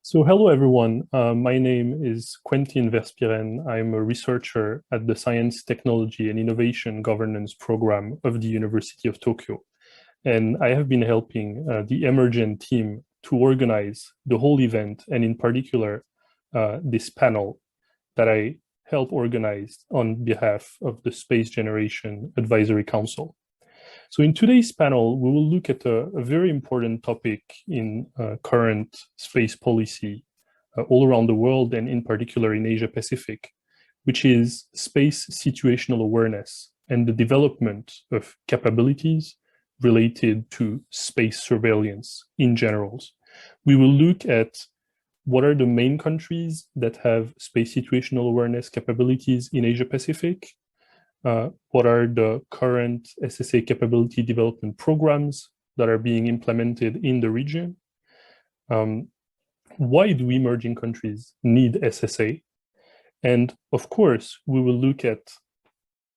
So hello everyone, my name is Quentin Verspieren. I'm a researcher at the Science, Technology and Innovation Governance Program of the University of Tokyo. And I have been helping the EMER-GEN team to organize the whole event, and in particular, this panel that I helped organize on behalf of the Space Generation Advisory Council. So in today's panel, we will look at a very important topic in current space policy all around the world, and in particular in Asia Pacific, which is space situational awareness and the development of capabilities related to space surveillance in general. We will look at what are the main countries that have space situational awareness capabilities in Asia Pacific. What are the current SSA capability development programs that are being implemented in the region? Why do emerging countries need SSA? And of course, we will look at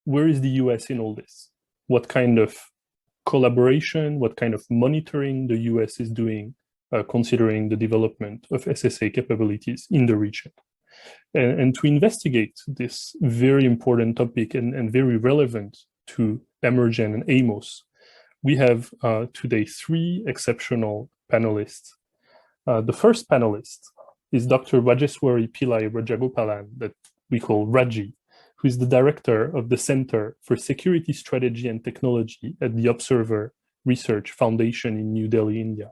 where is the US in all this? What kind of collaboration, what kind of monitoring the US is doing, considering the development of SSA capabilities in the region. And to investigate this very important topic and very relevant to EMER-GEN and AMOS, we have today three exceptional panelists. The first panelist is Dr. Rajeswari Pillai Rajagopalan, that we call Raji, who is the director of the Center for Security Strategy and Technology at the Observer Research Foundation in New Delhi, India.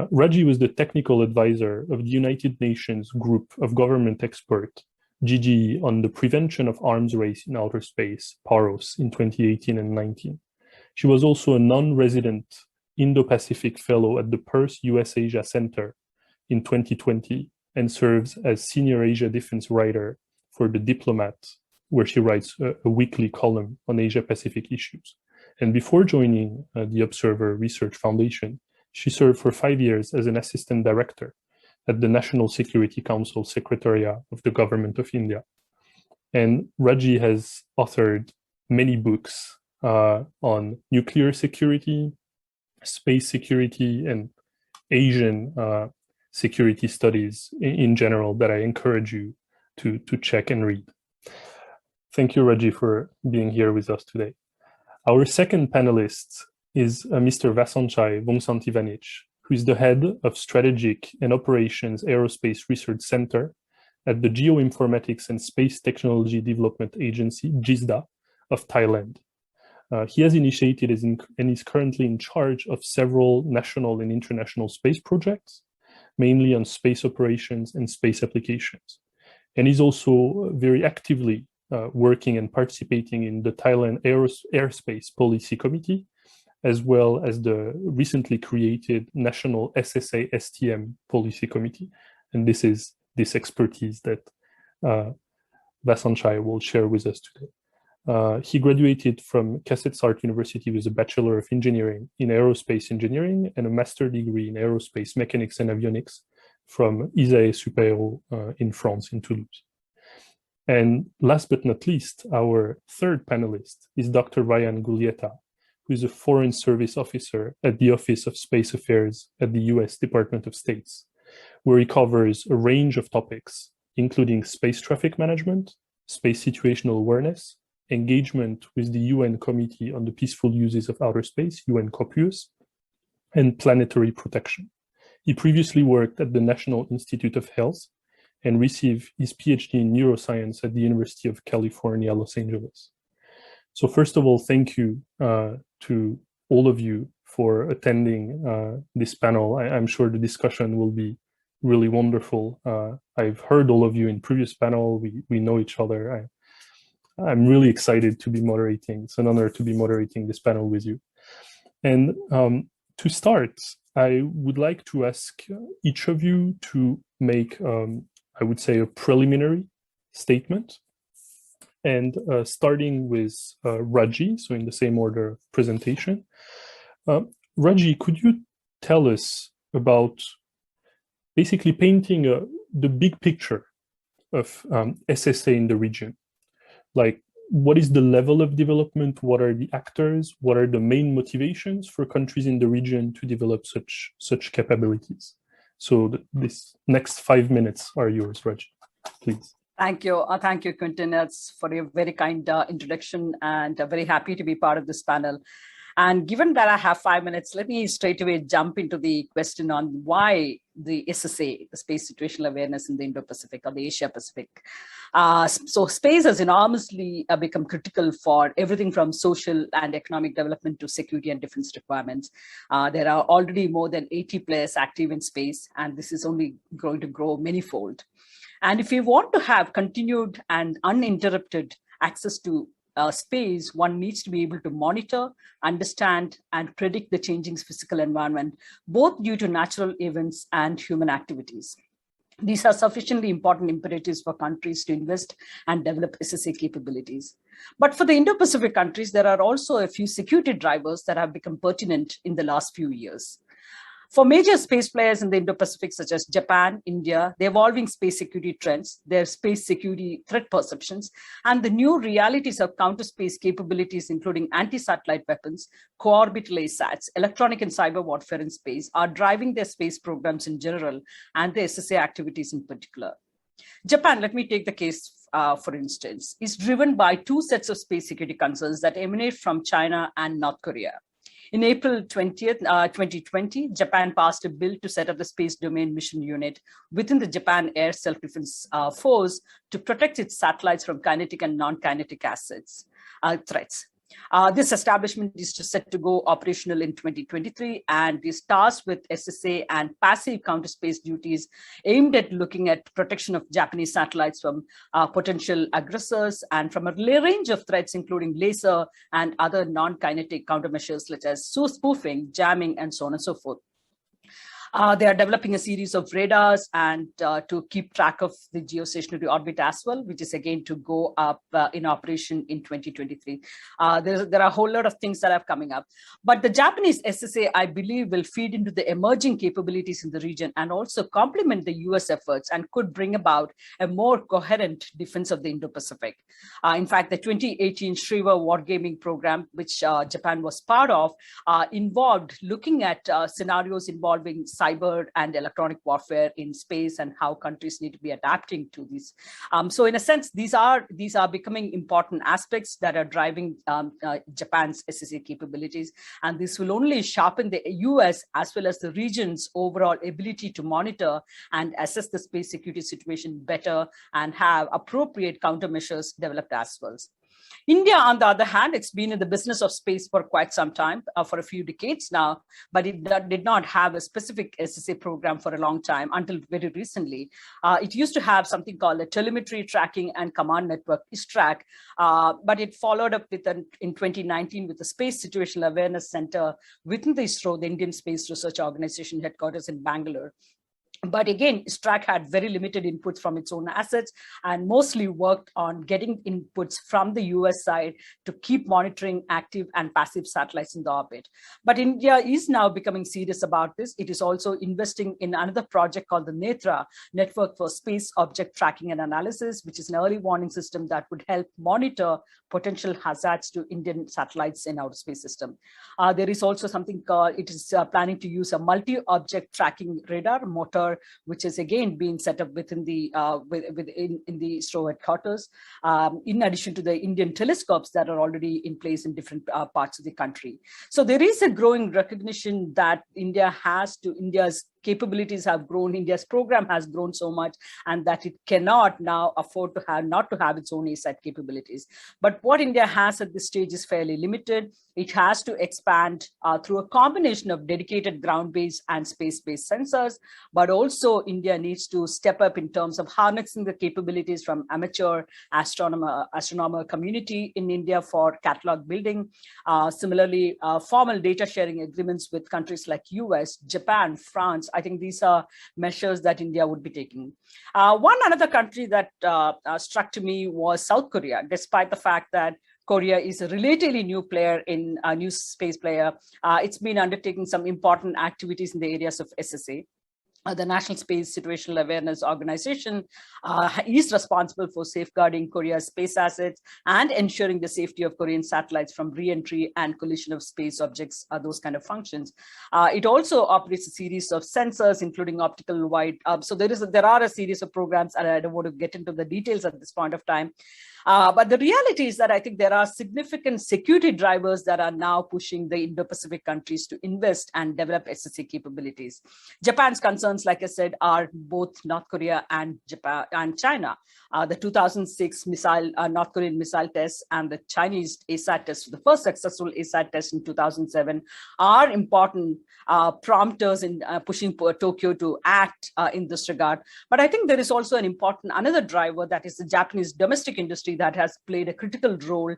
Raji was the technical advisor of the United Nations Group of Government Experts, GGE, on the prevention of arms race in outer space, PAROS, in 2018 and 19. She was also a non-resident Indo-Pacific Fellow at the Perth US-Asia Center in 2020 and serves as Senior Asia Defense Writer for The Diplomat, where she writes a weekly column on Asia-Pacific issues. And before joining the Observer Research Foundation, she served for 5 years as an assistant director at the National Security Council Secretariat of the Government of India. And Raji has authored many books on nuclear security, space security, and Asian security studies in general that I encourage you to check and read. Thank you, Raji, for being here with us today. Our second panelist is Mr. Wasanchai Vongsantivanich, who is the head of Strategic and Operations Aerospace Research Center at the Geoinformatics and Space Technology Development Agency, GISTDA, of Thailand. He has initiated and is currently in charge of several national and international space projects, mainly on space operations and space applications. And he's also very actively working and participating in the Thailand Airspace Policy Committee, as well as the recently created National SSA STM Policy Committee. And this is this expertise that Wasanchai will share with us today. He graduated from Kasetsart University with a Bachelor of Engineering in Aerospace Engineering and a Master degree in Aerospace Mechanics and Avionics from ISAE Super-Aero in France, in Toulouse. And last but not least, our third panelist is Dr. Ryan Gulieta, who is a Foreign Service Officer at the Office of Space Affairs at the US Department of State, where he covers a range of topics, including space traffic management, space situational awareness, engagement with the UN Committee on the Peaceful Uses of Outer Space, UN COPUOS, and planetary protection. He previously worked at the National Institute of Health and received his PhD in neuroscience at the University of California, Los Angeles. So first of all, thank you to all of you for attending this panel. I'm sure the discussion will be really wonderful. I've heard all of you in previous panel. We know each other. I'm really excited to be moderating. It's an honor to be moderating this panel with you. And to start, I would like to ask each of you to make, I would say, a preliminary statement. And starting with Raji, so in the same order of presentation. Raji, could you tell us about basically painting the big picture of SSA in the region? Like, what is the level of development? What are the actors? What are the main motivations for countries in the region to develop such capabilities? So this next 5 minutes are yours, Raji, please. Thank you, Quentin, for a very kind introduction, and very happy to be part of this panel. And given that I have 5 minutes, let me straight away jump into the question on why the SSA, the Space Situational Awareness in the Indo-Pacific or the Asia-Pacific. So space has enormously become critical for everything from social and economic development to security and defense requirements. There are already more than 80 players active in space, and this is only going to grow manyfold. And if we want to have continued and uninterrupted access to space, one needs to be able to monitor, understand, and predict the changing physical environment, both due to natural events and human activities. These are sufficiently important imperatives for countries to invest and develop SSA capabilities. But for the Indo-Pacific countries, there are also a few security drivers that have become pertinent in the last few years. For major space players in the Indo-Pacific, such as Japan, India, the evolving space security trends, their space security threat perceptions, and the new realities of counter-space capabilities, including anti-satellite weapons, co-orbital ASATs, electronic and cyber warfare in space, are driving their space programs in general and the SSA activities in particular. Japan, let me take the case, for instance, is driven by two sets of space security concerns that emanate from China and North Korea. In April 20th, 2020, Japan passed a bill to set up the Space Domain Mission Unit within the Japan Air Self-Defense Force to protect its satellites from kinetic and non-kinetic threats. This establishment is set to go operational in 2023 and is tasked with SSA and passive counter-space duties aimed at looking at protection of Japanese satellites from potential aggressors and from a range of threats, including laser and other non-kinetic countermeasures such as spoofing, jamming, and so on and so forth. They are developing a series of radars and to keep track of the geostationary orbit as well, which is again to go up in operation in 2023. There are a whole lot of things that are coming up. But the Japanese SSA, I believe, will feed into the emerging capabilities in the region and also complement the US efforts and could bring about a more coherent defense of the Indo-Pacific. In fact, the 2018 Shriva Wargaming Program, which Japan was part of, involved looking at scenarios involving cyber and electronic warfare in space and how countries need to be adapting to these. So in a sense, these are becoming important aspects that are driving Japan's SSA capabilities. And this will only sharpen the US as well as the region's overall ability to monitor and assess the space security situation better and have appropriate countermeasures developed as well. India, on the other hand, it's been in the business of space for quite some time, for a few decades now, but it did not have a specific SSA program for a long time until very recently. It used to have something called a telemetry tracking and command network, ISTRAC, but it followed up with in 2019 with the Space Situational Awareness Center within the ISRO, the Indian Space Research Organization headquarters in Bangalore. But again, STRAC had very limited inputs from its own assets and mostly worked on getting inputs from the US side to keep monitoring active and passive satellites in the orbit. But India is now becoming serious about this. It is also investing in another project called the NETRA, Network for Space Object Tracking and Analysis, which is an early warning system that would help monitor potential hazards to Indian satellites in outer space system. There is also something called, it is planning to use a multi-object tracking radar motor, which is again being set up within the in the ISRO headquarters, in addition to the Indian telescopes that are already in place in different parts of the country. So there is a growing recognition that India's capabilities have grown, India's program has grown so much, and that it cannot now afford to not to have its own ASAT capabilities. But what India has at this stage is fairly limited. It has to expand through a combination of dedicated ground-based and space-based sensors, but also India needs to step up in terms of harnessing the capabilities from amateur astronomer community in India for catalog building. Similarly, formal data sharing agreements with countries like US, Japan, France. I think these are measures that India would be taking. Another country that struck to me was South Korea, despite the fact that Korea is a relatively new player in a new space player. It's been undertaking some important activities in the areas of SSA. the National Space Situational Awareness Organization is responsible for safeguarding Korea's space assets and ensuring the safety of Korean satellites from re-entry and collision of space objects, those kind of functions. It also operates a series of sensors, including optical wide. So there are a series of programs, and I don't want to get into the details at this point of time. But the reality is that I think there are significant security drivers that are now pushing the Indo-Pacific countries to invest and develop SSA capabilities. Japan's concerns, like I said, are both North Korea and Japan and China. The 2006 North Korean missile test and the Chinese ASAT test, the first successful ASAT test in 2007, are important prompters in pushing Tokyo to act in this regard. But I think there is also another driver, that is the Japanese domestic industry, that has played a critical role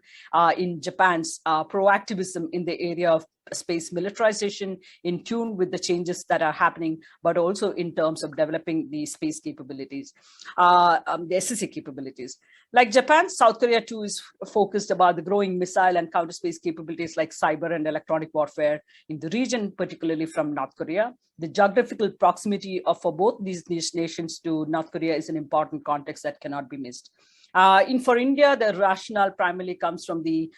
in Japan's proactivism in the area of space militarization, in tune with the changes that are happening, but also in terms of developing the space capabilities, the SSA capabilities. Like Japan, South Korea too is focused about the growing missile and counter space capabilities like cyber and electronic warfare in the region, particularly from North Korea. The geographical proximity for both these nations to North Korea is an important context that cannot be missed. For India, the rationale primarily comes from the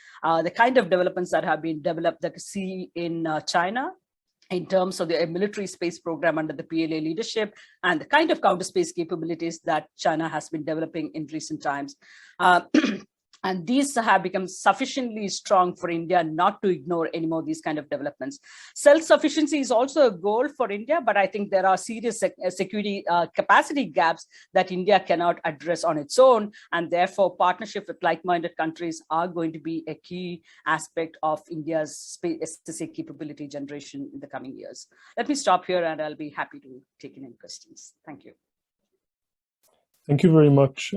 kind of developments that have been developed that we see in China in terms of the military space program under the PLA leadership and the kind of counter space capabilities that China has been developing in recent times. And these have become sufficiently strong for India not to ignore any more of these kind of developments. Self-sufficiency is also a goal for India, but I think there are serious security capacity gaps that India cannot address on its own. And therefore, partnership with like-minded countries are going to be a key aspect of India's space SSA capability generation in the coming years. Let me stop here, and I'll be happy to take any questions. Thank you. Thank you very much,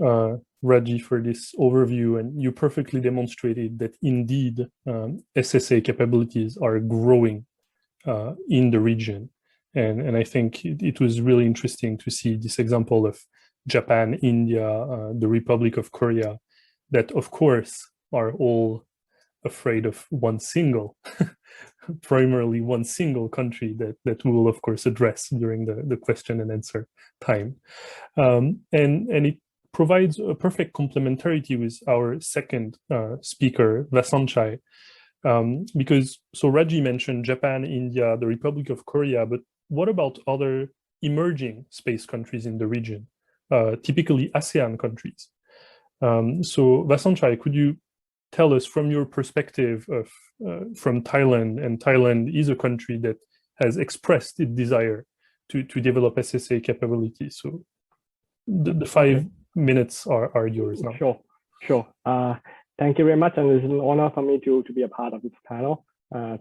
Raji, for this overview. And you perfectly demonstrated that indeed SSA capabilities are growing in the region. And I think it was really interesting to see this example of Japan, India, the Republic of Korea, that of course are all afraid of one single, primarily one single country that we will of course address during the question and answer time. And it provides a perfect complementarity with our second speaker, Wasanchai, because so Raji mentioned Japan, India, the Republic of Korea, but what about other emerging space countries in the region, typically ASEAN countries? So Wasanchai, could you tell us from your perspective of from Thailand, and Thailand is a country that has expressed its desire to develop SSA capabilities. So the 5 minutes are yours now. Sure. Thank you very much, and it's an honor for me to be a part of this panel.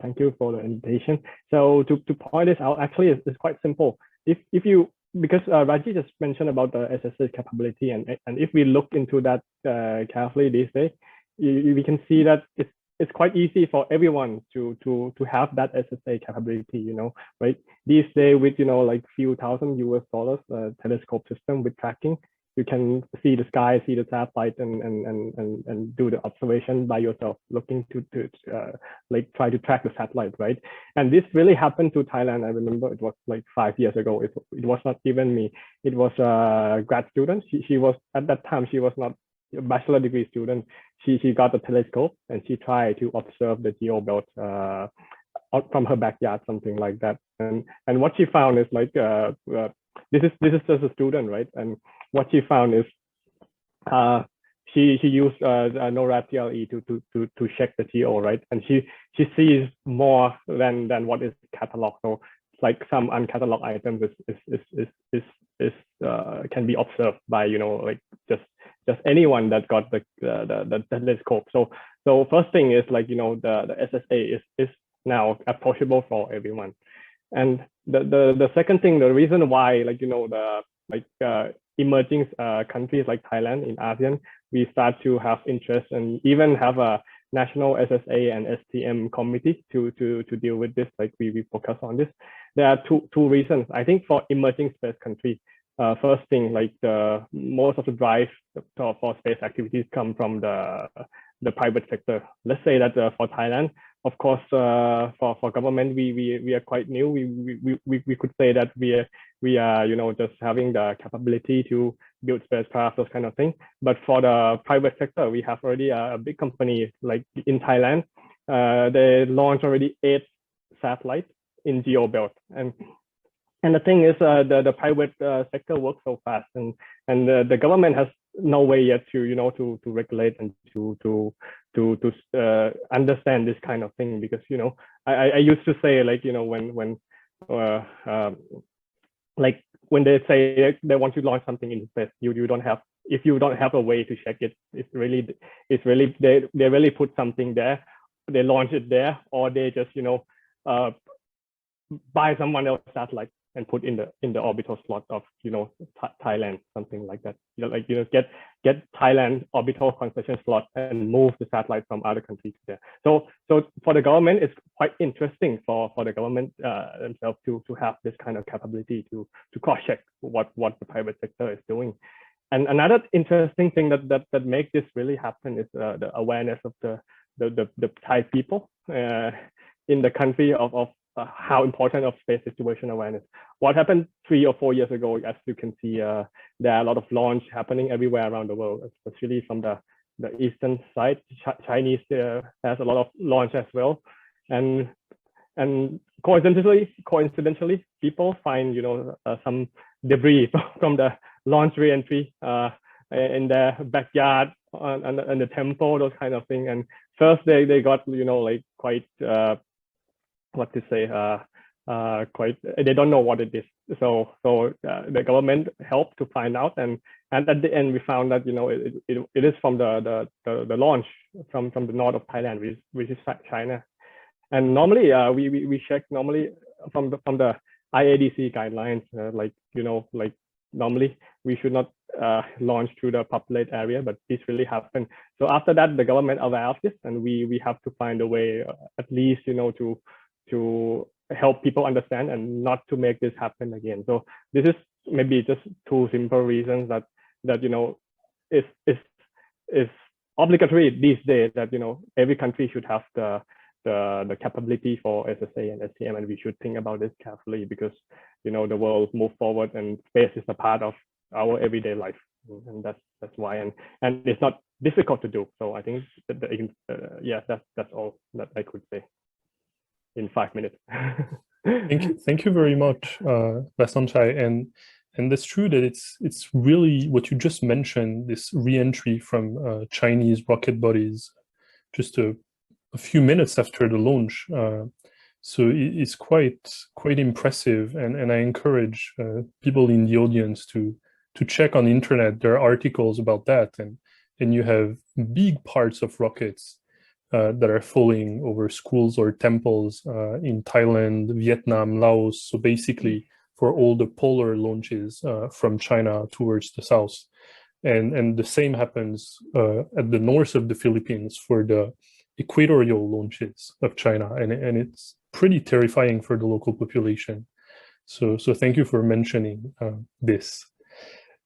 Thank you for the invitation. So to point this out, actually, it's quite simple. If you, because Raji just mentioned about the SSA capability, and if we look into that carefully these days, we can see that it's quite easy for everyone to have that SSA capability, you know, right? These days with, you know, like few $1,000 US telescope system with tracking, you can see the sky, see the satellite, and do the observation by yourself, looking to like try to track the satellite, right? And this really happened to Thailand. I remember it was like 5 years ago. It was not even me. It was a grad student. She was, at that time, she was not a bachelor degree student. She got a telescope and she tried to observe the geo belt from her backyard, something like that. And what she found is like this is just a student, right? And what she found is she used NORAD TLE to check the geo, right? And she sees more than what is cataloged. So like some uncatalogued items can be observed by, you know, like just anyone that got the telescope. So first thing is like, you know, the SSA is now approachable for everyone. And the second thing, the reason why, like, you know, emerging countries like Thailand in ASEAN, we start to have interest and even have a national SSA and STM committee to deal with this. Like we focus on this. There are two reasons. I think for emerging space countries, first thing, like most of the drive for space activities come from the private sector. Let's say that for Thailand, of course, for government, we are quite new. We could say that we we are, just having the capability to build spacecraft, those kind of things. But for the private sector, we have already a big company like in Thailand. They launched already 8 satellites in geo belt, and the thing is, the private sector works so fast, and the government has no way yet to regulate and to understand this kind of thing, because I used to say, like, when they say they want to launch something in space, you don't have, if you don't have a way to check it, it's really they really put something there, they launch it there, or they just buy someone else's satellite and put in the orbital slot of Thailand, something like that. Get Thailand orbital concession slot and move the satellite from other countries there. So for the government, it's quite interesting for the government themselves to have this kind of capability to cross-check what the private sector is doing. And another interesting thing that makes this really happen is the awareness of the Thai people in the country of how important of space situation awareness. What happened 3 or 4 years ago, as you can see, there are a lot of launch happening everywhere around the world, especially from the eastern side. Chinese has a lot of launch as well, and coincidentally, people find some debris from the launch re-entry in their backyard and the temple, those kind of thing. And first they got like quite what to say, quite, they don't know what it is. So the government helped to find out, and at the end we found that it is from the launch from the north of Thailand, which is China. And normally we check normally from the IADC guidelines, like normally we should not launch through the populated area, but this really happened. So after that, the government aware of this, and we have to find a way, at least to help people understand and not to make this happen again. So this is maybe just 2 simple reasons that is obligatory these days, that every country should have the capability for SSA and STM, and we should think about this carefully, because the world move forward and space is a part of our everyday life, and that's why, and it's not difficult to do. So I think that's all that I could say in 5 minutes. Thank you very much, Wasanchai, and that's true that it's really what you just mentioned, this re-entry from Chinese rocket bodies just a few minutes after the launch. So it's quite impressive, and I encourage people in the audience to check on the internet. There are articles about that, and you have big parts of rockets that are falling over schools or temples in Thailand, Vietnam, Laos. So basically for all the polar launches from China towards the south. And the same happens at the north of the Philippines for the equatorial launches of China. And it's pretty terrifying for the local population. So thank you for mentioning this.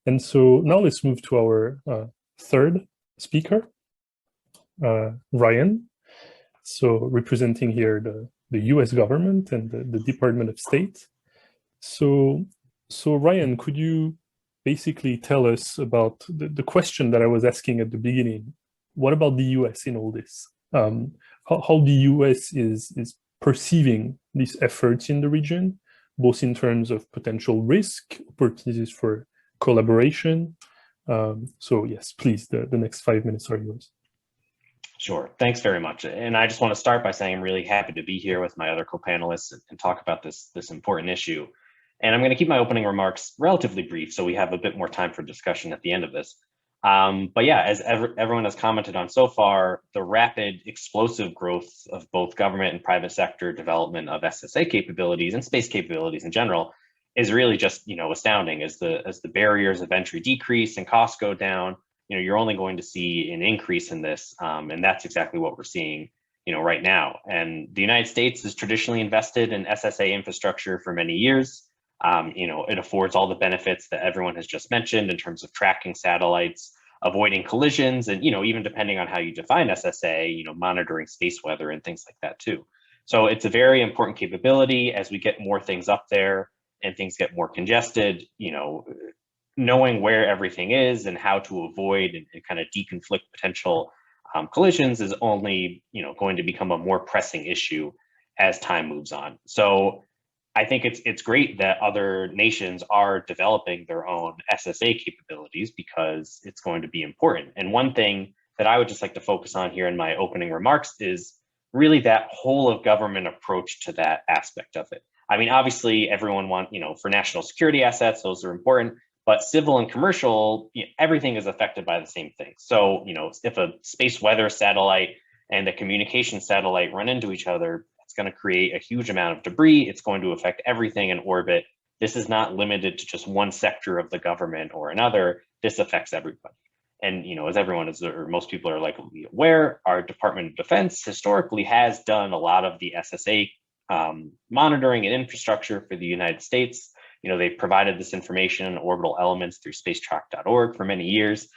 And so now let's move to our third speaker. Ryan, so representing here the US government and the Department of State. So Ryan, could you basically tell us about the question that I was asking at the beginning? What about the US in all this? How the US is perceiving these efforts in the region, both in terms of potential risk, opportunities for collaboration. So yes, please, the next 5 minutes are yours. Sure. Thanks very much. And I just want to start by saying I'm really happy to be here with my other co-panelists and talk about this important issue. And I'm going to keep my opening remarks relatively brief, so we have a bit more time for discussion at the end of this. But yeah, as everyone has commented on so far, the rapid explosive growth of both government and private sector development of SSA capabilities and space capabilities in general is really just astounding. As the barriers of entry decrease and costs go down, you're only going to see an increase in this, and that's exactly what we're seeing, right now. And the United States has traditionally invested in SSA infrastructure for many years. It affords all the benefits that everyone has just mentioned in terms of tracking satellites, avoiding collisions, and even depending on how you define SSA, monitoring space weather and things like that too. So it's a very important capability. As we get more things up there, and things get more congested, knowing where everything is and how to avoid and kind of deconflict potential collisions is only, going to become a more pressing issue as time moves on. So I think it's great that other nations are developing their own SSA capabilities because it's going to be important. And one thing that I would just like to focus on here in my opening remarks is really that whole of government approach to that aspect of it. I mean, obviously everyone for national security assets, those are important, but civil and commercial, everything is affected by the same thing. So, if a space weather satellite and a communication satellite run into each other, it's going to create a huge amount of debris. It's going to affect everything in orbit. This is not limited to just one sector of the government or another. This affects everybody. And, as everyone is, or most people are likely aware, our Department of Defense historically has done a lot of the SSA monitoring and infrastructure for the United States. They've provided this information and orbital elements through spacetrack.org for many years.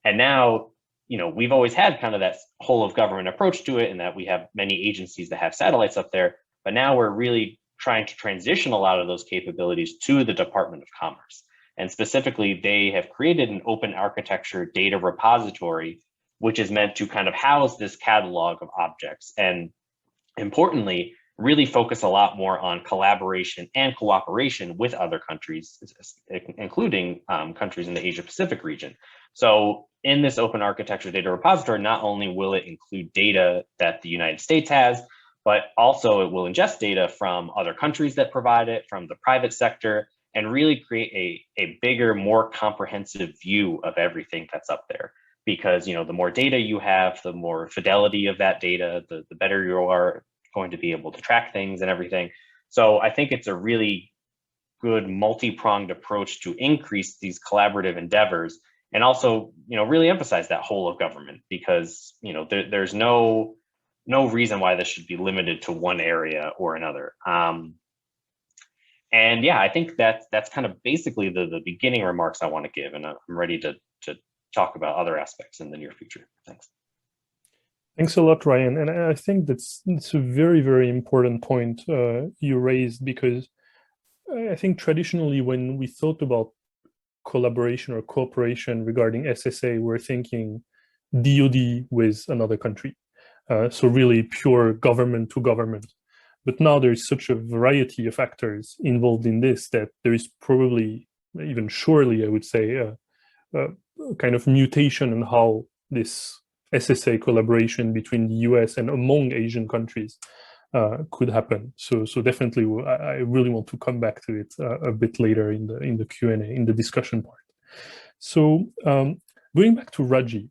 And now, we've always had kind of that whole of government approach to it, and that we have many agencies that have satellites up there. But now we're really trying to transition a lot of those capabilities to the Department of Commerce. And specifically, they have created an open architecture data repository, which is meant to kind of house this catalog of objects. And importantly, really focus a lot more on collaboration and cooperation with other countries, including countries in the Asia Pacific region. So in this open architecture data repository, not only will it include data that the United States has, but also it will ingest data from other countries that provide it, from the private sector, and really create a bigger, more comprehensive view of everything that's up there. Because the more data you have, the more fidelity of that data, the better you are going to be able to track things and everything. So I think it's a really good multi-pronged approach to increase these collaborative endeavors, and also, really emphasize that whole of government, because, there's no reason why this should be limited to one area or another. And yeah, I think that's kind of basically the beginning remarks I want to give, and I'm ready to talk about other aspects in the near future. Thanks. Thanks a lot, Ryan. And I think that's a very, very important point you raised, because I think traditionally when we thought about collaboration or cooperation regarding SSA, we're thinking DoD with another country. So really pure government to government. But now there's such a variety of actors involved in this that there is probably, even surely, I would say, a kind of mutation in how this SSA collaboration between the US and among Asian countries could happen. So definitely, I really want to come back to it a bit later in the Q&A, in the discussion part. So going back to Raji,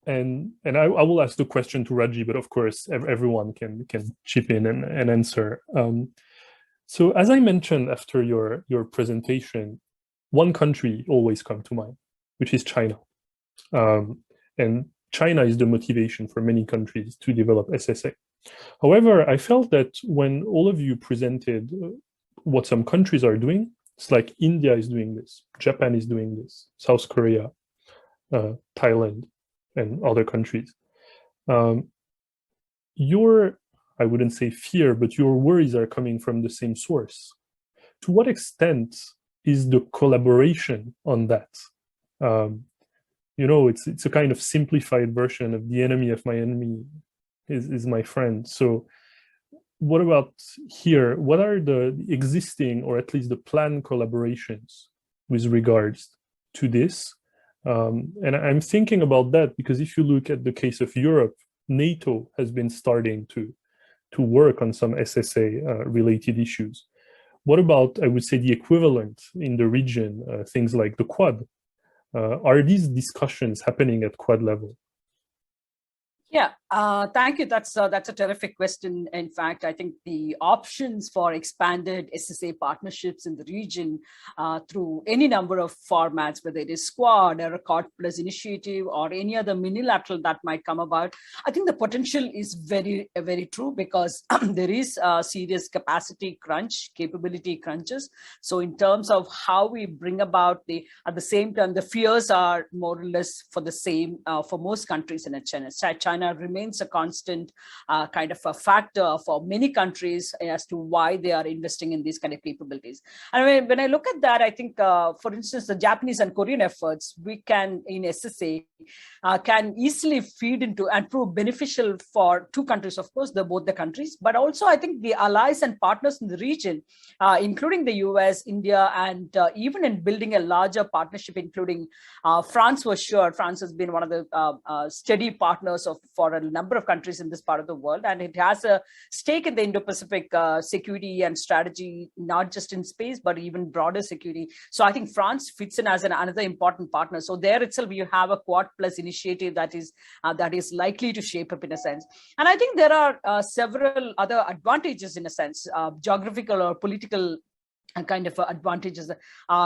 and I will ask the question to Raji, but of course everyone can chip in and answer. So as I mentioned after your presentation, one country always comes to mind, which is China. And China is the motivation for many countries to develop SSA. However, I felt that when all of you presented what some countries are doing, it's like India is doing this, Japan is doing this, South Korea, Thailand, and other countries. Your, I wouldn't say fear, but your worries are coming from the same source. To what extent is the collaboration on that? It's a kind of simplified version of the enemy of my enemy is my friend. So what about here? What are the existing, or at least the planned collaborations with regards to this? And I'm thinking about that because if you look at the case of Europe, NATO has been starting to work on some SSA related issues. What about, I would say, the equivalent in the region, things like the Quad? Are these discussions happening at Quad level? Yeah, thank you. That's a terrific question. In fact, I think the options for expanded SSA partnerships in the region through any number of formats, whether it is Quad or a Quad Plus initiative or any other minilateral that might come about, I think the potential is very, very true, because there is a serious capacity crunch, capability crunches. So in terms of how we bring about at the same time, the fears are more or less for the same for most countries in China. China remains a constant kind of a factor for many countries as to why they are investing in these kind of capabilities. And when I look at that, I think, for instance, the Japanese and Korean efforts, we can, in SSA, can easily feed into and prove beneficial for two countries, of course, both the countries, but also I think the allies and partners in the region, including the US, India, and even in building a larger partnership, including France for sure. France has been one of the steady partners for a number of countries in this part of the world, and it has a stake in the Indo-Pacific security and strategy, not just in space, but even broader security. So I think France fits in as another important partner. So there itself, you have a Quad Plus initiative that is likely to shape up in a sense. And I think there are several other advantages in a sense, geographical or political kind of advantages,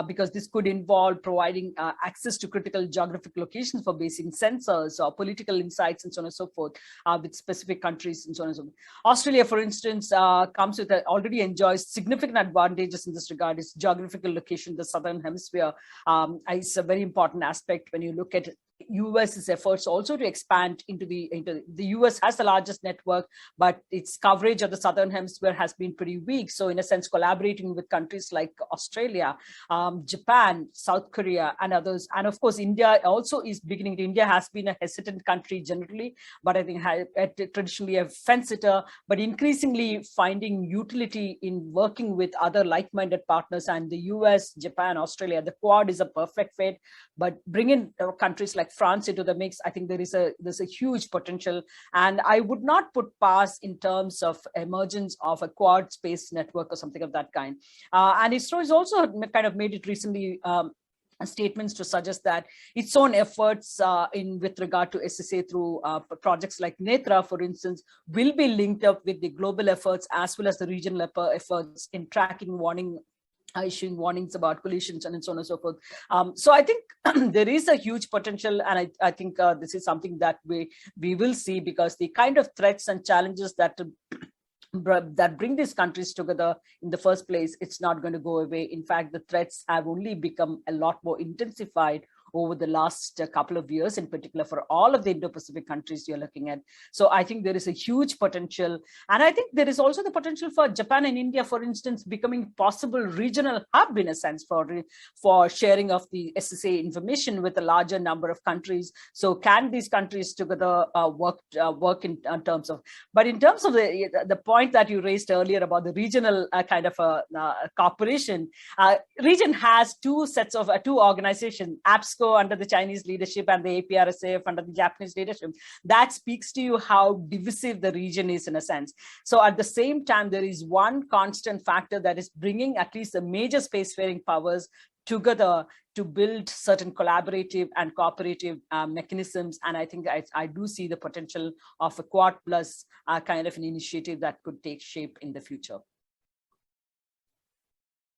because this could involve providing access to critical geographic locations for basing sensors or political insights and so on and so forth with specific countries and so on and so forth. Australia, for instance, comes with already enjoys significant advantages in this regard. Its geographical location, the Southern Hemisphere, is a very important aspect when you look at US's efforts also to expand into the US has the largest network, but its coverage of the Southern Hemisphere has been pretty weak. So in a sense, collaborating with countries like Australia, Japan, South Korea, and others, and of course, India also is beginning. India has been a hesitant country generally, but I think traditionally a fence-sitter, but increasingly finding utility in working with other like-minded partners. And the US, Japan, Australia, the Quad is a perfect fit, but bringing countries like France into the mix, I think there's a huge potential, and I would not put past in terms of emergence of a Quad space network or something of that kind. And ISRO has also kind of made it recently statements to suggest that its own efforts with regard to SSA through projects like Netra, for instance, will be linked up with the global efforts as well as the regional efforts in tracking, issuing warnings about collisions and so on and so forth. So I think there is a huge potential, and I think this is something that we will see, because the kind of threats and challenges that bring these countries together in the first place, it's not going to go away. In fact, the threats have only become a lot more intensified over the last couple of years, in particular for all of the Indo-Pacific countries you're looking at. So I think there is a huge potential. And I think there is also the potential for Japan and India, for instance, becoming possible regional hub in a sense for sharing of the SSA information with a larger number of countries. So can these countries together work in terms of, but in terms of the point that you raised earlier about the regional kind of cooperation, region has two organizations, APSCO under the Chinese leadership and the APRSF under the Japanese leadership. That speaks to you how divisive the region is in a sense. So at the same time, there is one constant factor that is bringing at least the major spacefaring powers together to build certain collaborative and cooperative mechanisms. And I think I do see the potential of a Quad Plus kind of an initiative that could take shape in the future.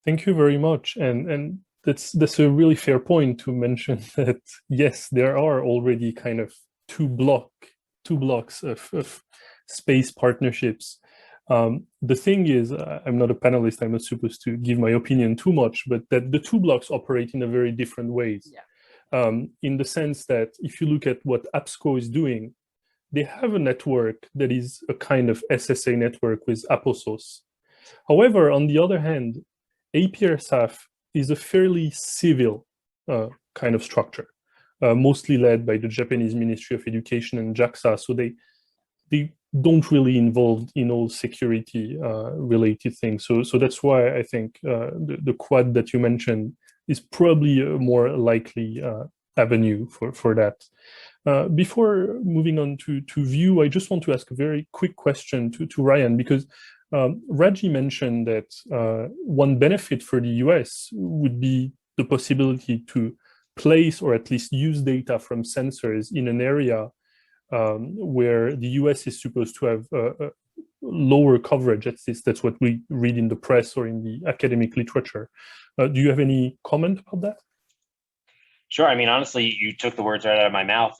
Thank you very much. And that's a really fair point to mention that, yes, there are already kind of two blocks of space partnerships. The thing is, I'm not a panelist, I'm not supposed to give my opinion too much, but that the two blocks operate in a very different ways. Yeah. In the sense that if you look at what APSCO is doing, they have a network that is a kind of SSA network with Aposos. However, on the other hand, APRSAF is a fairly civil kind of structure, mostly led by the Japanese Ministry of Education and JAXA. So they don't really involve in all security related things. So that's why I think the Quad that you mentioned is probably a more likely avenue for that. Before moving on to View, I just want to ask a very quick question to Ryan, because Raji mentioned that one benefit for the US would be the possibility to place or at least use data from sensors in an area where the US is supposed to have lower coverage. At least that's what we read in the press or in the academic literature. Do you have any comment about that? Sure. I mean, honestly, you took the words right out of my mouth,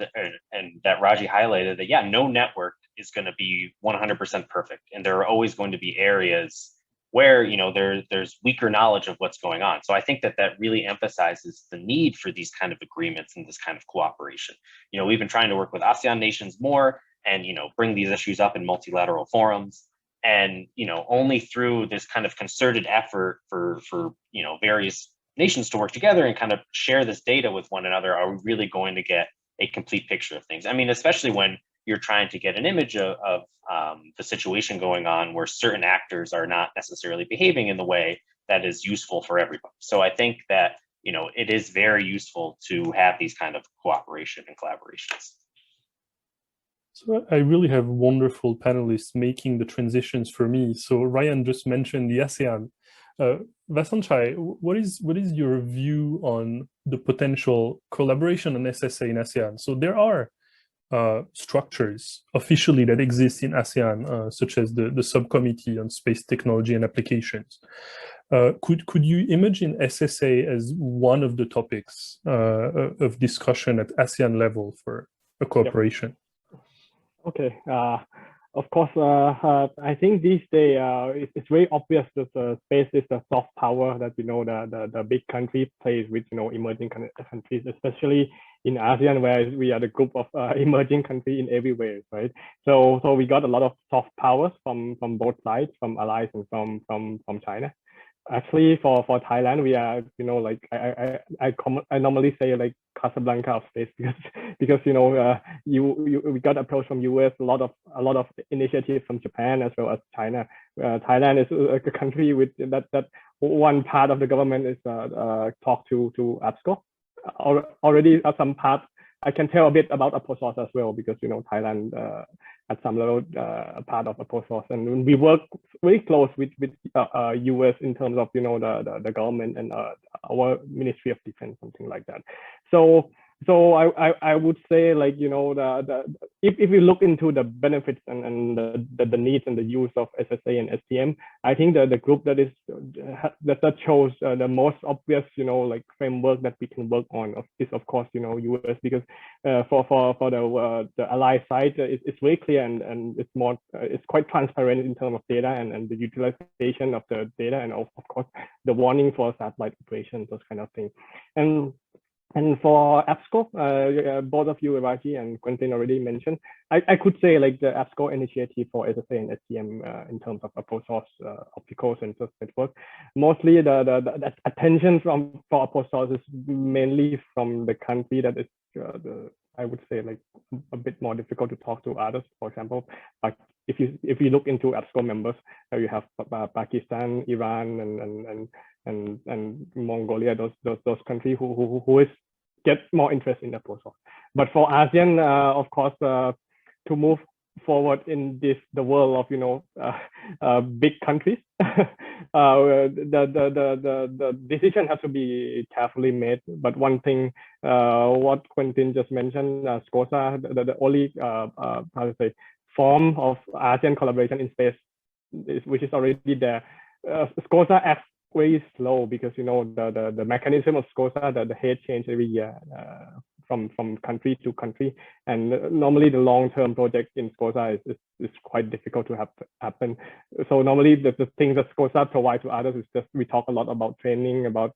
and that Raji highlighted that, yeah, no network is going to be 100% perfect. And there are always going to be areas where, you know, there's weaker knowledge of what's going on. So I think that really emphasizes the need for these kind of agreements and this kind of cooperation. You know, we've been trying to work with ASEAN nations more. and, bring these issues up in multilateral forums. And, only through this kind of concerted effort for various nations to work together and kind of share this data with one another are we really going to get a complete picture of things. I mean, especially when you're trying to get an image of the situation going on where certain actors are not necessarily behaving in the way that is useful for everybody. So I think that, it is very useful to have these kind of cooperation and collaborations. So I really have wonderful panelists making the transitions for me. So Ryan just mentioned the ASEAN. Wasanchai, what is your view on the potential collaboration on SSA in ASEAN? So there are structures officially that exist in ASEAN, such as the subcommittee on space technology and applications. Could you imagine SSA as one of the topics of discussion at ASEAN level for a cooperation? Yep. Okay. Of course, I think these days it's very obvious that space is the soft power that the big country plays with emerging countries, especially in ASEAN, where we are the group of emerging countries in every way, right? So we got a lot of soft powers from both sides, from allies and from China. Actually, for Thailand, we are I normally say like Casablanca of space because we got approach from US, a lot of initiatives from Japan as well as China. Thailand is a country with that one part of the government is talk to APSCO. Already at some part I can tell a bit about APOSOS as well because Thailand at some level part of APOSOS, and we work very close with US in terms of the government and our Ministry of Defense, something like that. So I would say like if we look into the benefits and the needs and the use of SSA and STM, I think the group that shows the most obvious framework that we can work on is of course US, because for the ally side it's very clear and it's quite transparent in terms of data and the utilization of the data, and of course the warning for satellite operations, those kind of things. And for APSCO, both of you, Raji and Quentin, already mentioned, I could say like the APSCO initiative for SSA and STM in terms of APOSOS optical sensors network, mostly the attention for APOSOS is mainly from the country that is I would say like a bit more difficult to talk to others. For example, like if you look into APSCO members, you have Pakistan, Iran, and Mongolia, those countries who is get more interest in the APOSOS. But for ASEAN, of course, to move forward in the world of big countries, the decision has to be carefully made. But one thing, what Quentin just mentioned, SCOSA, the only how to say form of ASEAN collaboration in space, which is already there. SCOSA acts very slow because the mechanism of SCOSA, the head change every year from country to country, and normally the long-term project in SCOSA is quite difficult to happen. So normally the things that SCOSA provide to others is just we talk a lot about training, about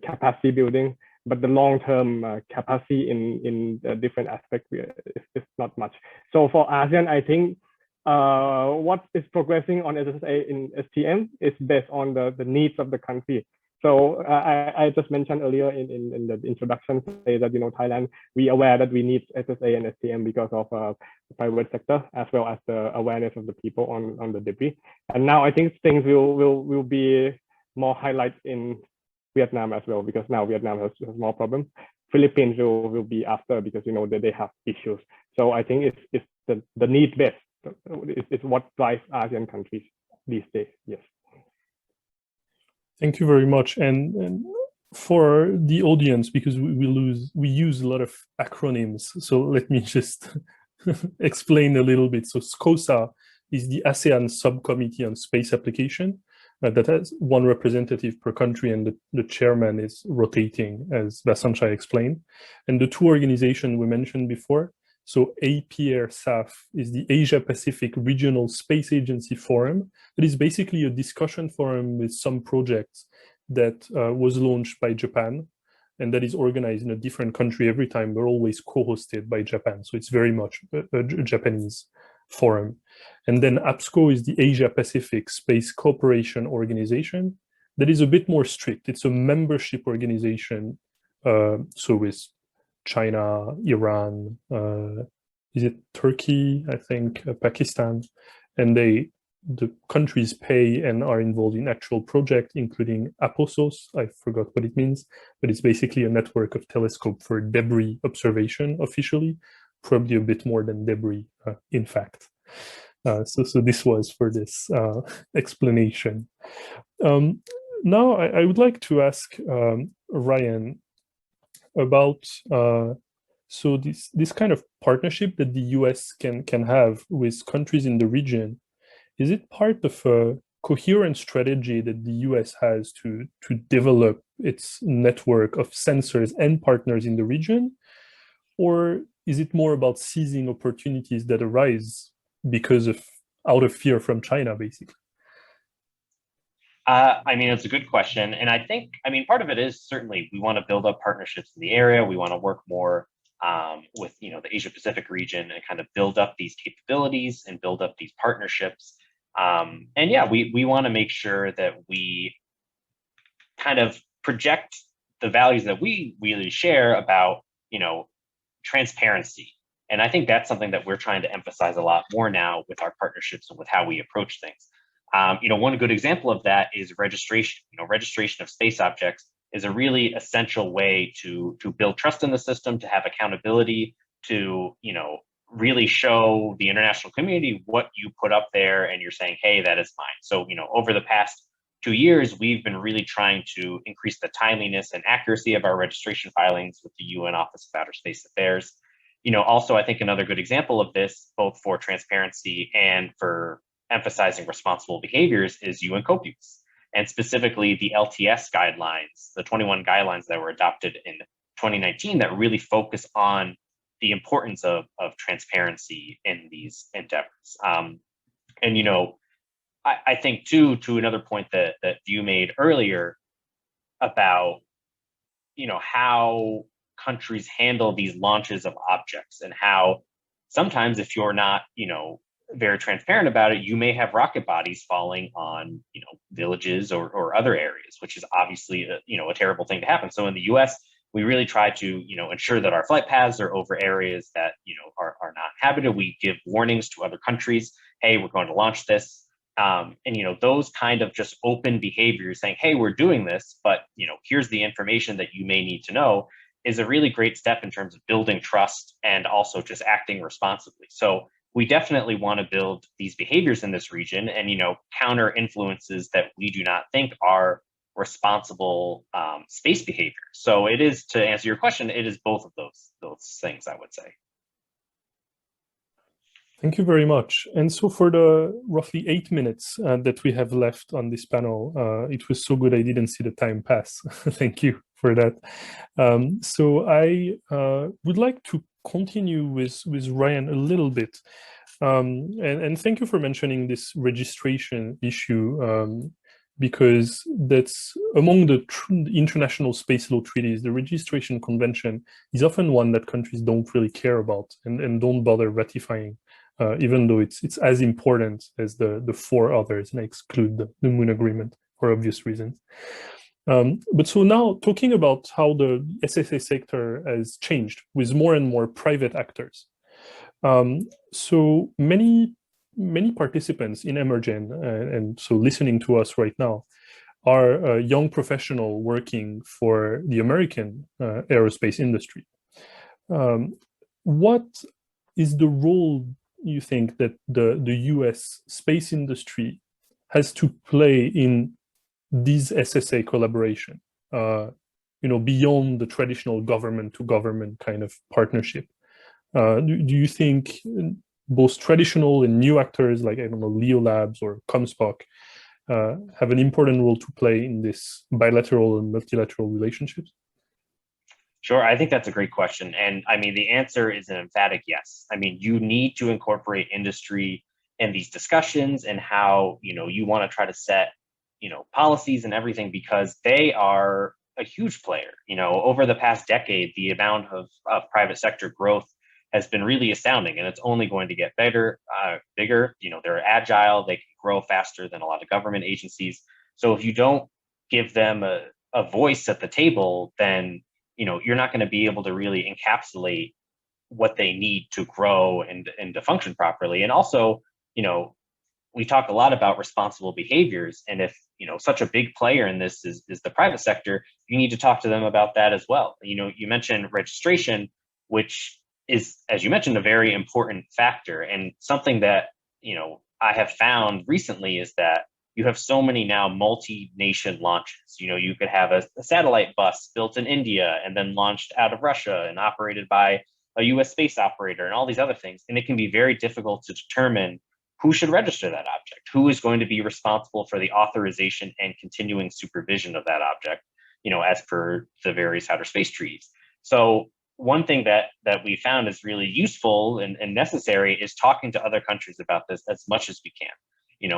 capacity building, but the long-term capacity in different aspects is not much. So for ASEAN, I think what is progressing on SSA in STM is based on the needs of the country. So I just mentioned earlier in the introduction say that Thailand, we aware that we need SSA and STM because of the private sector as well as the awareness of the people on the debris. And now I think things will be more highlight in Vietnam as well, because now Vietnam has more problems. Philippines will be after because they have issues. So I think it's the need based. It's what drives ASEAN countries these days. Yes. Thank you very much. And for the audience, because we use a lot of acronyms, so let me just explain a little bit. So SCOSA is the ASEAN Subcommittee on Space Application that has one representative per country, and the chairman is rotating, as Wasanchai explained. And the two organizations we mentioned before, so APR-SAF is the Asia Pacific Regional Space Agency Forum. It is basically a discussion forum with some projects that was launched by Japan. and that is organized in a different country every time. They're always co-hosted by Japan. So it's very much a Japanese forum. And then APSCO is the Asia Pacific Space Cooperation Organization that is a bit more strict. It's a membership organization. So with China, Iran, is it Turkey, I think, Pakistan, and the countries pay and are involved in actual projects, including APOSOS. I forgot what it means, but it's basically a network of telescope for debris observation officially, probably a bit more than debris, in fact. So this was for this explanation. Now I would like to ask Ryan about so this kind of partnership that the US can have with countries in the region. Is it part of a coherent strategy that the US has to develop its network of sensors and partners in the region? Or is it more about seizing opportunities that arise because of out of fear from China, basically? I mean, it's a good question. And I think, I mean, part of it is certainly we want to build up partnerships in the area. We want to work more with, you know, the Asia Pacific region and kind of build up these capabilities and build up these partnerships. And yeah, we want to make sure that we kind of project the values that we really share about, you know, transparency. And I think that's something that we're trying to emphasize a lot more now with our partnerships and with how we approach things. You know, one good example of that is registration. You know, registration of space objects is a really essential way to build trust in the system, to have accountability, to, you know, really show the international community what you put up there and you're saying, hey, that is mine. So, you know, over the past 2 years, we've been really trying to increase the timeliness and accuracy of our registration filings with the UN Office of Outer Space Affairs. You know, also, I think another good example of this, both for transparency and for emphasizing responsible behaviors, is UN COPUS, and specifically the LTS guidelines, the 21 guidelines that were adopted in 2019 that really focus on the importance of transparency in these endeavors. And, you know, I think too, to another point that you made earlier about, you know, how countries handle these launches of objects and how sometimes if you're not, you know, very transparent about it, you may have rocket bodies falling on, you know, villages or other areas, which is obviously a terrible thing to happen. So in the US, we really try to, you know, ensure that our flight paths are over areas that, you know, are not inhabited. We give warnings to other countries, hey, we're going to launch this. And, you know, those kind of just open behaviors saying, hey, we're doing this, but, you know, here's the information that you may need to know, is a really great step in terms of building trust and also just acting responsibly. So we definitely want to build these behaviors in this region and, you know, counter influences that we do not think are responsible space behavior. So it is, to answer your question, it is both of those things, I would say. Thank you very much. And so for the roughly 8 minutes that we have left on this panel, it was so good I didn't see the time pass. Thank you for that. So I would like to continue with Ryan a little bit. And thank you for mentioning this registration issue, because that's among the international space law treaties, the registration convention is often one that countries don't really care about and don't bother ratifying. Even though it's as important as the 4 others, and I exclude the Moon Agreement for obvious reasons. But so now talking about how the SSA sector has changed with more and more private actors. So many participants in EMER-GEN, and so listening to us right now, are a young professional working for the American aerospace industry. What is the role you think that the US space industry has to play in these SSA collaboration, you know, beyond the traditional government to government kind of partnership? Do you think both traditional and new actors like, I don't know, Leo Labs or Comspoc have an important role to play in this bilateral and multilateral relationships? Sure, I think that's a great question. And I mean, the answer is an emphatic yes. I mean, you need to incorporate industry in these discussions and how, you know, you want to try to set, you know, policies and everything, because they are a huge player. Over the past decade, the amount of private sector growth has been really astounding, and it's only going to get bigger. They're agile, they can grow faster than a lot of government agencies. So if you don't give them a voice at the table, then you're not going to be able to really encapsulate what they need to grow and to function properly. And also, we talk a lot about responsible behaviors, and if such a big player in this is the private sector, you need to talk to them about that as well. You mentioned registration, which is, as you mentioned, a very important factor, and something that I have found recently is that you have so many now multi-nation launches. You could have a satellite bus built in India and then launched out of Russia and operated by a US space operator and all these other things. And it can be very difficult to determine who should register that object, who is going to be responsible for the authorization and continuing supervision of that object, as per the various outer space treaties. So one thing that we found is really useful and necessary is talking to other countries about this as much as we can.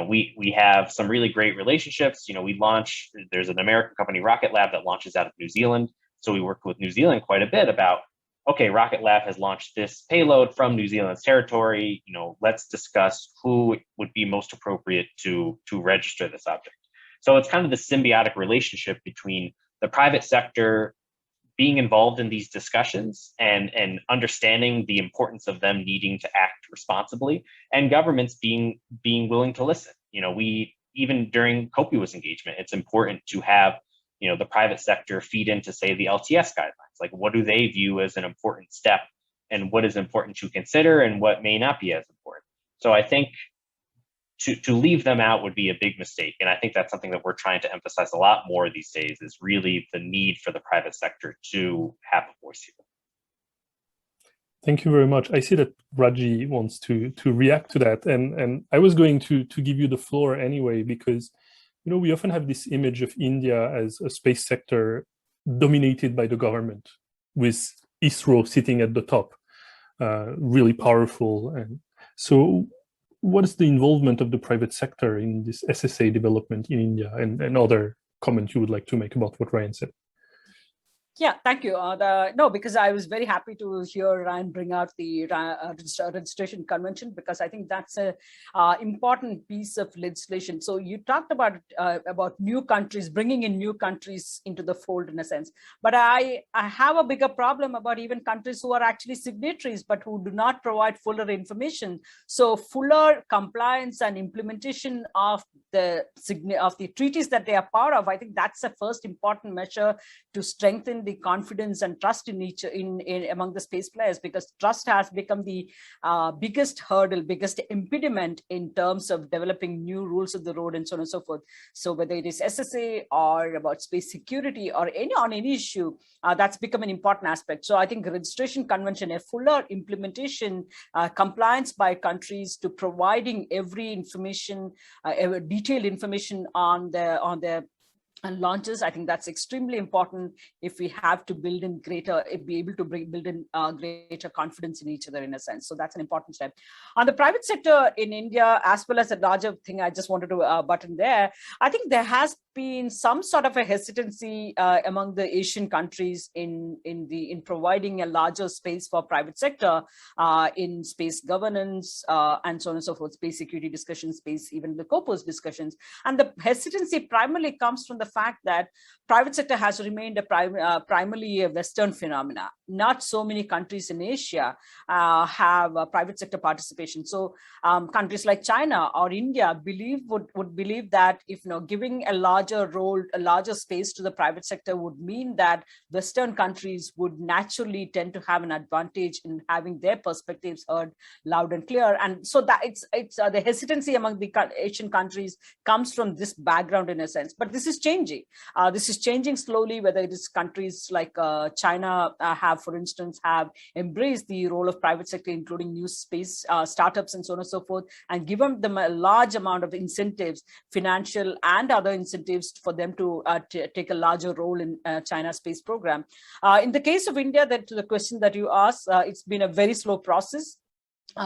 We have some really great relationships. There's an American company, Rocket Lab, that launches out of New Zealand. So we work with New Zealand quite a bit about, okay, Rocket Lab has launched this payload from New Zealand's territory. Let's discuss who would be most appropriate to register this object. So it's kind of the symbiotic relationship between the private sector being involved in these discussions and understanding the importance of them needing to act responsibly, and governments being willing to listen. Even during COPUOS engagement, it's important to have the private sector feed into, say, the LTS guidelines. Like, what do they view as an important step, and what is important to consider, and what may not be as important. So I think to leave them out would be a big mistake. And I think that's something that we're trying to emphasize a lot more these days, is really the need for the private sector to have a voice here. Thank you very much. I see that Raji wants to react to that. And I was going to give you the floor anyway, because we often have this image of India as a space sector dominated by the government, with ISRO sitting at the top, really powerful. And so what is the involvement of the private sector in this SSA development in India, and other comments you would like to make about what Ryan said? Yeah, thank you. Because I was very happy to hear Ryan bring out the registration convention, because I think that's a important piece of legislation. So you talked about new countries, bringing in new countries into the fold in a sense. But I have a bigger problem about even countries who are actually signatories, but who do not provide fuller information. So fuller compliance and implementation of the treaties that they are part of, I think that's the first important measure to strengthen the confidence and trust among the space players, because trust has become the biggest hurdle, biggest impediment in terms of developing new rules of the road and so on and so forth. So whether it is SSA or about space security or on any issue, that's become an important aspect. So I think registration convention, a fuller implementation, compliance by countries to providing every information, detailed information on their and launches, I think that's extremely important if we have to be able to build in greater confidence in each other in a sense. So that's an important step. On the private sector in India, as well as a larger thing, I just wanted to button there. I think there has been some sort of a hesitancy among the Asian countries in providing a larger space for private sector in space governance and so on and so forth, space security discussions, even the COPUOS discussions. And the hesitancy primarily comes from the fact that private sector has remained primarily a Western phenomena. Not so many countries in Asia have private sector participation. So countries like China or India would believe that if giving a larger role, a larger space to the private sector would mean that Western countries would naturally tend to have an advantage in having their perspectives heard loud and clear. And so that it's the hesitancy among the Asian countries comes from this background in a sense. But this is changing. This is changing slowly, whether it is countries like China for instance, have embraced the role of private sector, including new space startups and so on and so forth, and given them a large amount of incentives, financial and other incentives for them to take a larger role in China's space program. In the case of India, to the question that you asked, it's been a very slow process.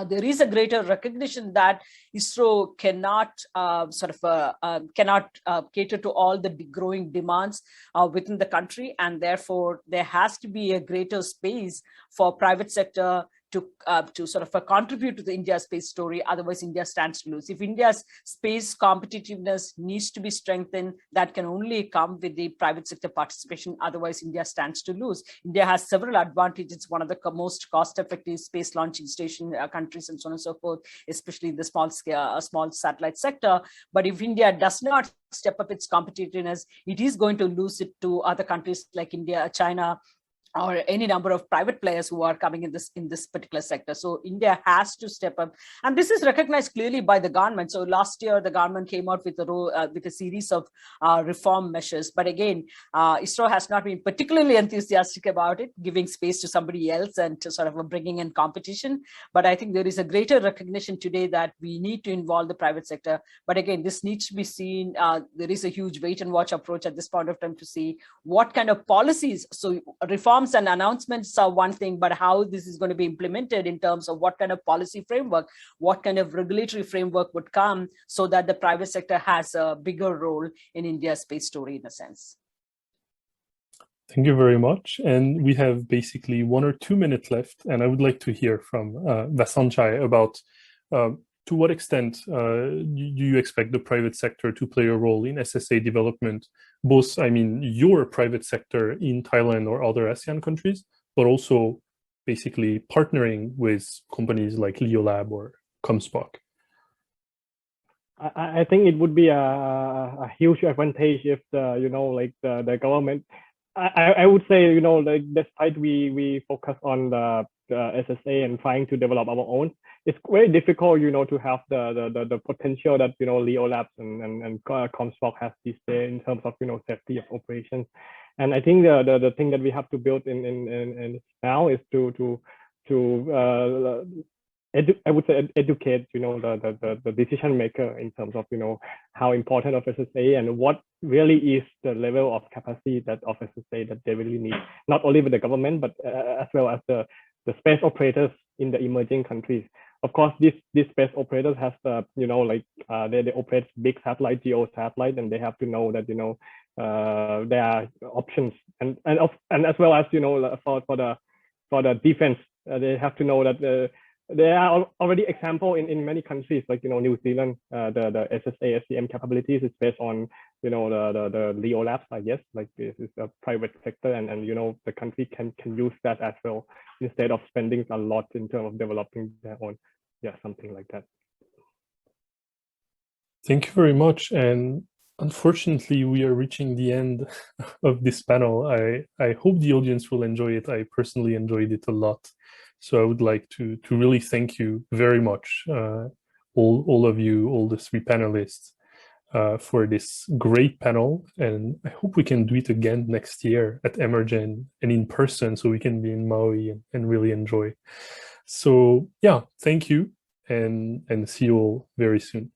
there is a greater recognition that ISRO cannot cater to all the growing demands within the country, and therefore there has to be a greater space for private sector to sort of contribute to the India space story. Otherwise, India stands to lose. If India's space competitiveness needs to be strengthened, that can only come with the private sector participation. Otherwise, India stands to lose. India has several advantages. One of the most cost-effective space launching station countries, and so on and so forth, especially in the small satellite sector. But if India does not step up its competitiveness, it is going to lose it to other countries like India, China, or any number of private players who are coming in this particular sector. So India has to step up, and this is recognized clearly by the government. So last year, the government came out with a series of reform measures. But again, ISRO has not been particularly enthusiastic about it, giving space to somebody else and to sort of bringing in competition. But I think there is a greater recognition today that we need to involve the private sector. But again, this needs to be seen. There is a huge wait and watch approach at this point of time to see what kind of policies. So reforms and announcements are one thing, but how this is going to be implemented in terms of what kind of policy framework, what kind of regulatory framework would come so that the private sector has a bigger role in India's space story in a sense. Thank you very much. And we have basically 1 or 2 minutes left, and I would like to hear from Wasanchai about to what extent do you expect the private sector to play a role in SSA development, both, I mean, your private sector in Thailand or other ASEAN countries, but also basically partnering with companies like Leolab or Comspoc? I think it would be a huge advantage if the government. I would say, like, despite we focus on the SSA and trying to develop our own, it's very difficult, to have the potential that, Leolabs and Comspoc has these days in terms of, safety of operations. And I think the thing that we have to build in now is I would say educate, the decision maker in terms of, how important of SSA and what really is the level of capacity of SSA that they really need, not only with the government, but as well as the space operators in the emerging countries. Of course, these space operators have they operate big satellite, geo satellite, and they have to know that, there are options, and as well as, for the defense, they have to know that there are already examples in many countries, like, New Zealand, the SSA SCM capabilities is based on, the Leolabs, I guess, like this is a private sector, and the country can use that as well, instead of spending a lot in terms of developing their own, something like that. Thank you very much. And unfortunately, we are reaching the end of this panel. I hope the audience will enjoy it. I personally enjoyed it a lot. So I would like to really thank you very much, all of you, all the 3 panelists, for this great panel. And I hope we can do it again next year at EMER-GEN and in person, so we can be in Maui and really enjoy. So yeah, thank you, and see you all very soon.